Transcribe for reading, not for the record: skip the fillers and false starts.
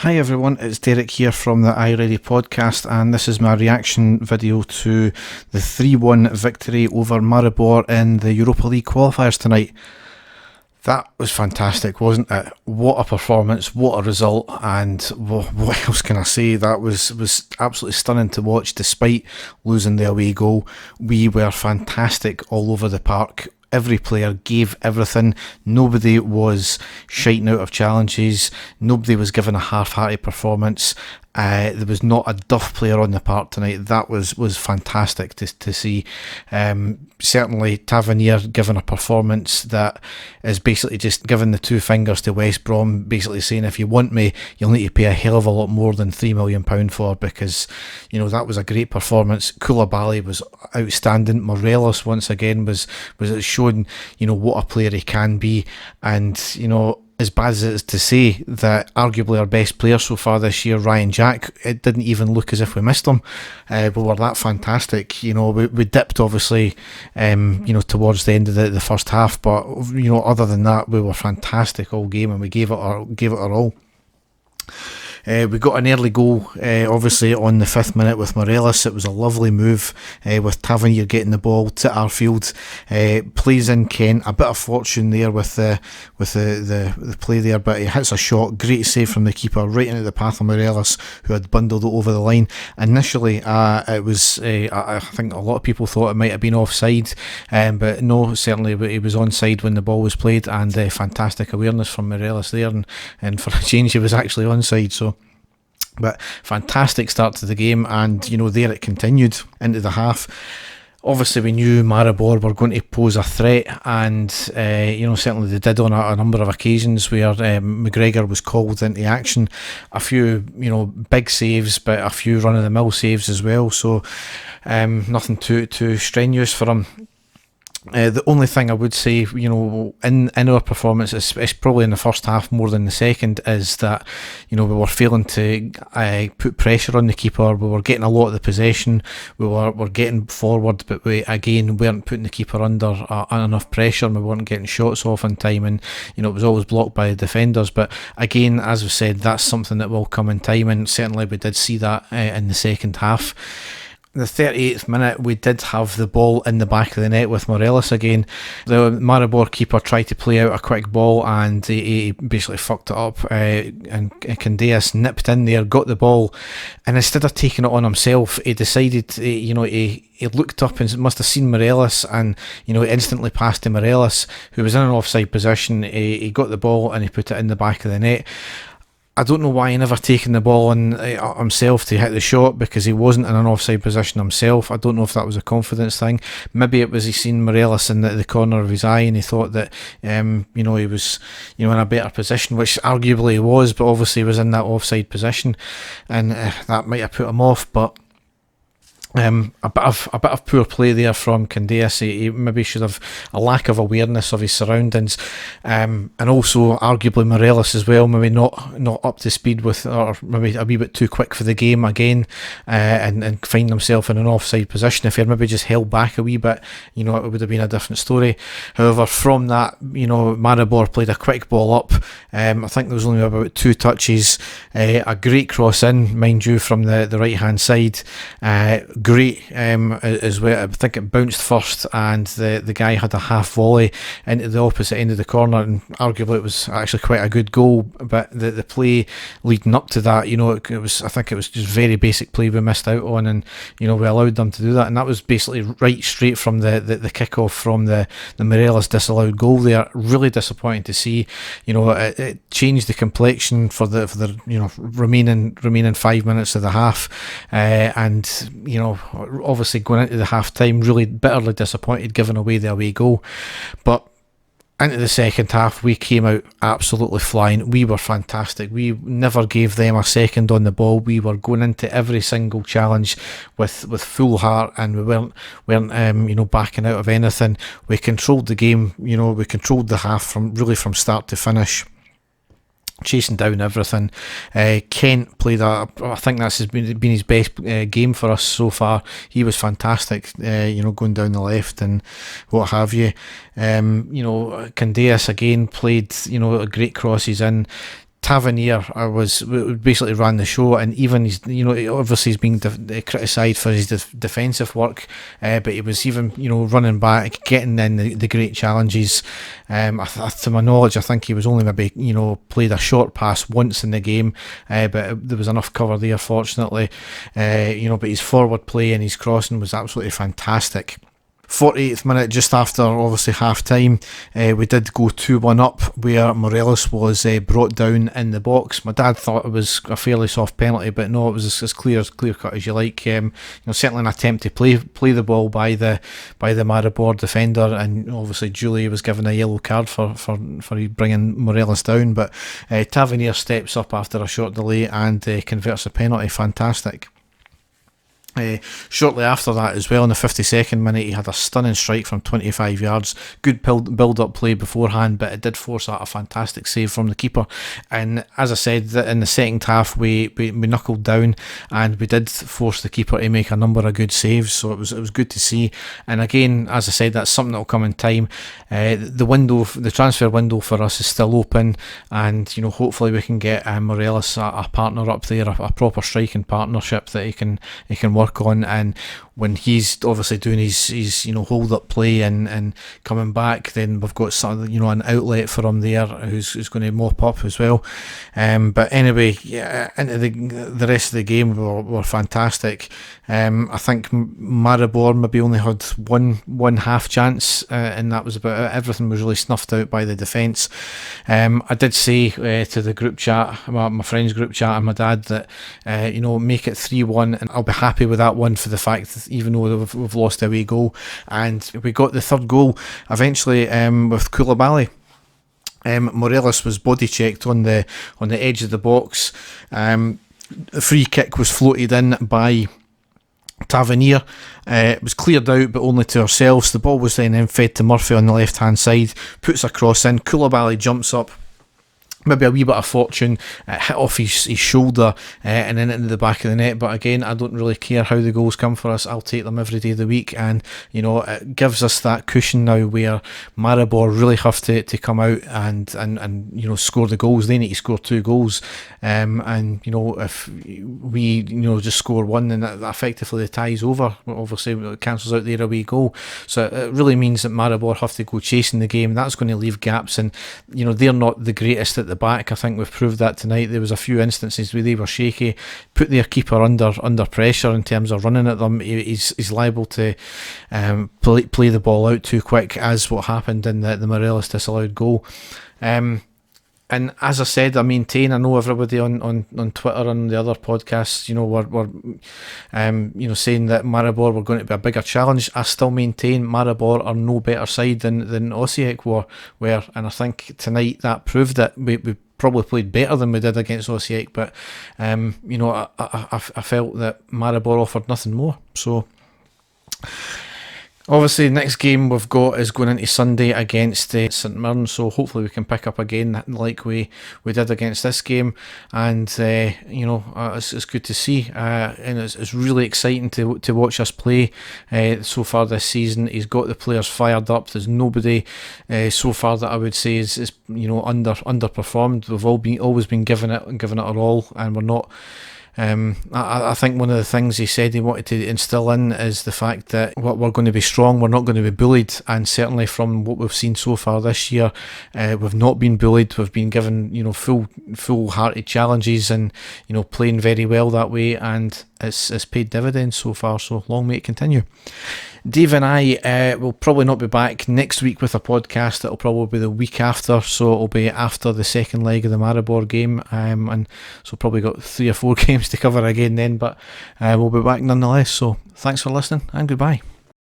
Hi everyone, it's Derek here from the iReady podcast, and this is my reaction video to the 3-1 victory over Maribor in the Europa League Qualifiers tonight. That was fantastic, wasn't it? What a performance, what a result, and what else can I say? That was absolutely stunning to watch despite losing the away goal. We were fantastic all over the park. Every player gave everything. Nobody was shiting out of challenges. Nobody was given a half-hearted performance. There was not a duff player on the park tonight. That was fantastic to see. Certainly Tavernier given a performance that is basically just giving the two fingers to West Brom, basically saying, if you want me, you'll need to pay a hell of a lot more than £3 million for, because that was a great performance. Koulibaly was outstanding. Morelos once again was showing what a player he can be, and as bad as it is to say that arguably our best player so far this year, Ryan Jack, it didn't even look as if we missed him. We were that fantastic. We dipped obviously, towards the end of the first half, but other than that, we were fantastic all game, and we gave it our all. We got an early goal, obviously on the 5th minute with Morelos. It was a lovely move with Tavernier getting the ball to our field. Plays in Kent, a bit of fortune there with the play there, but he hits a shot. Great save from the keeper, right into the path of Morelos, who had bundled it over the line. Initially, it was I think a lot of people thought it might have been offside, but no, certainly he was onside when the ball was played, and fantastic awareness from Morelos there, and for a change he was actually onside. But fantastic start to the game, and there it continued into the half. Obviously we knew Maribor were going to pose a threat, and certainly they did on a number of occasions where McGregor was called into action. A few big saves, but a few run-of-the-mill saves as well, so nothing too strenuous for him. The only thing I would say, in our performance, it's probably in the first half more than the second, is that we were failing to put pressure on the keeper. We were getting a lot of the possession. We were getting forward, but we again weren't putting the keeper under enough pressure. We weren't getting shots off in time, and it was always blocked by the defenders. But again, as we said, that's something that will come in time, and certainly we did see that in the second half. The 38th minute, we did have the ball in the back of the net with Morelos again. The Maribor keeper tried to play out a quick ball, and he basically fucked it up, and Candeas nipped in there, got the ball, and instead of taking it on himself, he decided, he looked up and must have seen Morelos, and he instantly passed to Morelos, who was in an offside position. He got the ball and he put it in the back of the net. I don't know why he never taken the ball on himself to hit the shot, because he wasn't in an offside position himself. I don't know if that was a confidence thing. Maybe it was he seen Morelos in the corner of his eye, and he thought that he was in a better position, which arguably he was, but obviously he was in that offside position, and that might have put him off. But a bit of poor play there from Candeas. He maybe should have a lack of awareness of his surroundings, and also arguably Morelos as well, maybe not up to speed with, or maybe a wee bit too quick for the game again, and find himself in an offside position. If he had maybe just held back a wee bit, it would have been a different story. However, from that, Maribor played a quick ball up. I think there was only about 2 touches. A great cross in, mind you, from the right hand side. Great as well. I think it bounced first, and the guy had a half volley into the opposite end of the corner, and arguably it was actually quite a good goal. But the play leading up to that, I think it was just very basic play we missed out on, and we allowed them to do that, and that was basically right straight from the kick-off from the Morelos disallowed goal there. Really disappointing to see. It changed the complexion for the remaining 5 minutes of the half, and obviously going into the half time really bitterly disappointed, giving away the away goal. But into the second half, we came out absolutely flying. We were fantastic. We never gave them a second on the ball. We were going into every single challenge with full heart, and we weren't backing out of anything. We controlled the game. We controlled the half from start to finish, chasing down everything. Kent played I think that's been his best game for us so far. He was fantastic, going down the left and what have you. Candeas again played, great crosses in. Tavernier was basically ran the show, and even he's, obviously he's been criticised for his defensive work, but he was even, running back, getting in the great challenges. To my knowledge, I think he was only maybe, played a short pass once in the game, but there was enough cover there, fortunately. But his forward play and his crossing was absolutely fantastic. 48th minute, just after obviously half time, we did go 2-1 up, where Morelos was brought down in the box. My dad thought it was a fairly soft penalty, but no, it was as clear cut as you like. Certainly an attempt to play the ball by the Maribor defender, and obviously Julie was given a yellow card for bringing Morelos down. But Tavernier steps up after a short delay and converts a penalty. Fantastic. Shortly after that as well, in the 52nd minute, he had a stunning strike from 25 yards. Good build-up play beforehand, but it did force out a fantastic save from the keeper. And as I said, in the second half, we knuckled down, and we did force the keeper to make a number of good saves, so it was good to see. And again, as I said, that's something that will come in time. The transfer window for us is still open, and hopefully we can get Morelos a partner up there, a proper striking partnership that he can work on. And when he's obviously doing his hold up play and coming back, then we've got an outlet for him there who's going to mop up as well. But anyway, into the rest of the game were fantastic. I think Maribor maybe only had one half chance, and that was about it. Everything was really snuffed out by the defence. I did say to the group chat, my friends group chat, and my dad that make it 3-1, and I'll be happy with that one, for the fact that even though we've lost a away goal, and we got the third goal eventually with Koulibaly. Morelos was body checked on the edge of the box. The free kick was floated in by Tavernier. It was cleared out, but only to ourselves. The ball was then fed to Murphy on the left hand side, puts a cross in. Koulibaly jumps up, maybe a wee bit of fortune, hit off his shoulder and then into the back of the net. But again, I don't really care how the goals come for us. I'll take them every day of the week, and it gives us that cushion now where Maribor really have to come out and score the goals. They need to score 2 goals, and if we just score one, then that effectively the tie's over. Obviously it cancels out their away goal, so it really means that Maribor have to go chasing the game. That's going to leave gaps, and they're not the greatest at the back. I think we've proved that tonight. There was a few instances where they were shaky, put their keeper under pressure in terms of running at them. He's liable to play the ball out too quick, as what happened in the Morelos disallowed goal. And as I said, I maintain, I know everybody on Twitter and the other podcasts, were saying that Maribor were going to be a bigger challenge. I still maintain Maribor are no better side than Osijek were, and I think tonight that proved it. We probably played better than we did against Osijek, but I felt that Maribor offered nothing more. So obviously, the next game we've got is going into Sunday against St Mirren, so hopefully we can pick up again like we did against this game, and it's good to see, and it's really exciting to watch us play so far this season. He's got the players fired up. There's nobody so far that I would say is underperformed. We've always been giving it our all, and we're not. I think one of the things he said he wanted to instill in is the fact that we're going to be strong, we're not going to be bullied, and certainly from what we've seen so far this year, we've not been bullied. We've been given full-hearted challenges, and playing very well that way, and it's paid dividends so far, so long may it continue. Dave and I will probably not be back next week with a podcast. It'll probably be the week after, so it'll be after the second leg of the Maribor game, and so probably got 3 or 4 games to cover again then, but we'll be back nonetheless. So thanks for listening, and goodbye.